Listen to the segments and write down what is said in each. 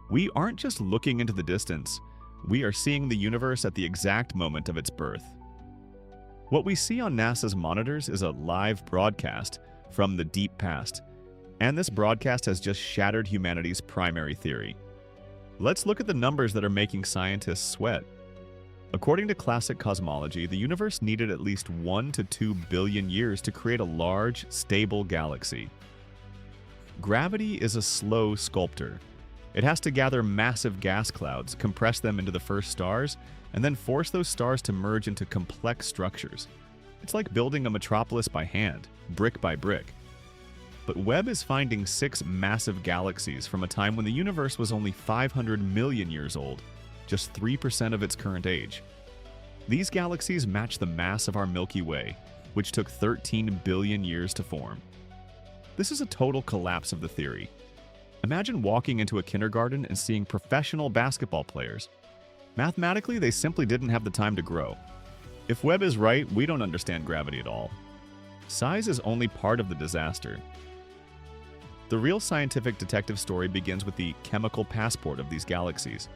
We aren't just looking into the distance, we are seeing the universe at the exact moment of its birth. What we see on NASA's monitors is a live broadcast from the deep past, and this broadcast has just shattered humanity's primary theory. Let's look at the numbers that are making scientists sweat. According to classic cosmology, the universe needed at least 1 to 2 billion years to create a large, stable galaxy. Gravity is a slow sculptor. It has to gather massive gas clouds, compress them into the first stars, and then force those stars to merge into complex structures. It's like building a metropolis by hand, brick by brick. But Webb is finding 6 massive galaxies from a time when the universe was only 500 million years old, just 3% of its current age. These galaxies match the mass of our Milky Way, which took 13 billion years to form. This is a total collapse of the theory. Imagine walking into a kindergarten and seeing professional basketball players. Mathematically, they simply didn't have the time to grow. If Webb is right, we don't understand gravity at all. Size is only part of the disaster. The real scientific detective story begins with the chemical passport of these galaxies.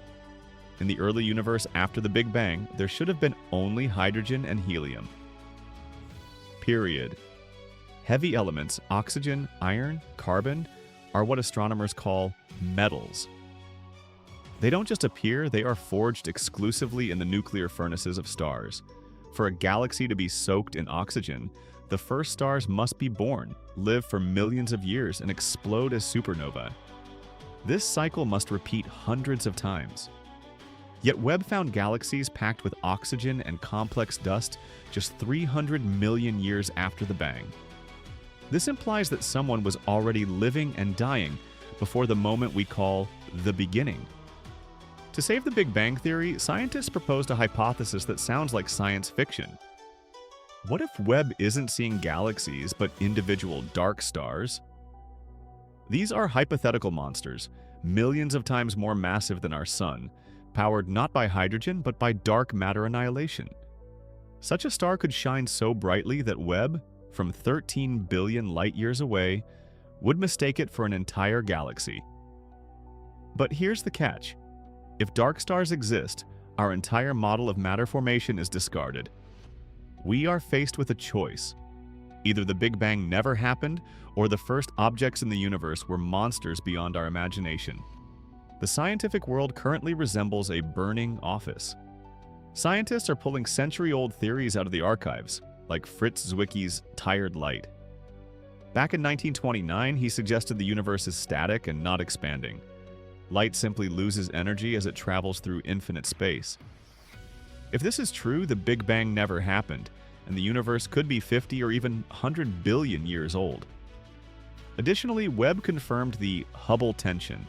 In the early universe after the Big Bang, there should have been only hydrogen and helium. Period. Heavy elements, oxygen, iron, carbon, are what astronomers call metals. They don't just appear, they are forged exclusively in the nuclear furnaces of stars. For a galaxy to be soaked in oxygen, the first stars must be born, live for millions of years, and explode as supernovae. This cycle must repeat hundreds of times. Yet Webb found galaxies packed with oxygen and complex dust just 300 million years after the Bang. This implies that someone was already living and dying before the moment we call the beginning. To save the Big Bang Theory, scientists proposed a hypothesis that sounds like science fiction. What if Webb isn't seeing galaxies but individual dark stars? These are hypothetical monsters, millions of times more massive than our Sun, powered not by hydrogen but by dark matter annihilation. Such a star could shine so brightly that Webb, from 13 billion light-years away, would mistake it for an entire galaxy. But here's the catch. If dark stars exist, our entire model of matter formation is discarded. We are faced with a choice. Either the Big Bang never happened, or the first objects in the universe were monsters beyond our imagination. The scientific world currently resembles a burning office. Scientists are pulling century-old theories out of the archives, like Fritz Zwicky's tired light. Back in 1929, he suggested the universe is static and not expanding. Light simply loses energy as it travels through infinite space. If this is true, the Big Bang never happened, and the universe could be 50 or even 100 billion years old. Additionally, Webb confirmed the Hubble Tension,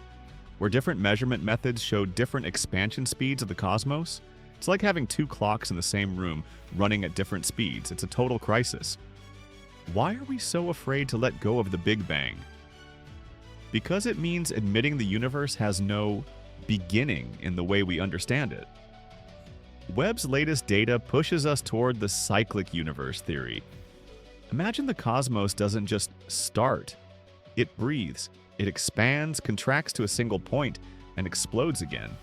where different measurement methods show different expansion speeds of the cosmos. It's like having 2 clocks in the same room running at different speeds. It's a total crisis. Why are we so afraid to let go of the Big Bang? Because it means admitting the universe has no beginning in the way we understand it. Webb's latest data pushes us toward the Cyclic Universe theory. Imagine the cosmos doesn't just start. It breathes. It expands, contracts to a single point, and explodes again.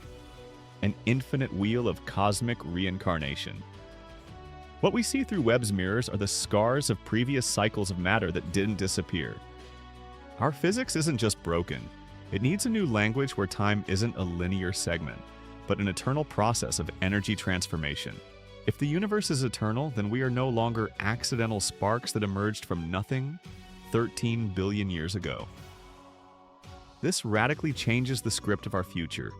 An infinite wheel of cosmic reincarnation. What we see through Webb's mirrors are the scars of previous cycles of matter that didn't disappear. Our physics isn't just broken. It needs a new language where time isn't a linear segment, but an eternal process of energy transformation. If the universe is eternal, then we are no longer accidental sparks that emerged from nothing 13 billion years ago. This radically changes the script of our future.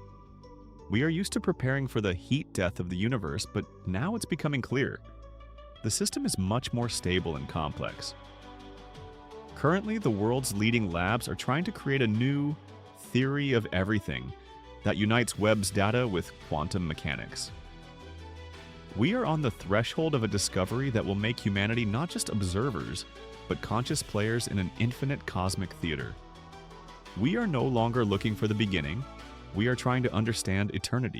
We are used to preparing for the heat death of the universe, but now it's becoming clear. The system is much more stable and complex. Currently, the world's leading labs are trying to create a new theory of everything that unites Webb's data with quantum mechanics. We are on the threshold of a discovery that will make humanity not just observers, but conscious players in an infinite cosmic theater. We are no longer looking for the beginning. We are trying to understand eternity.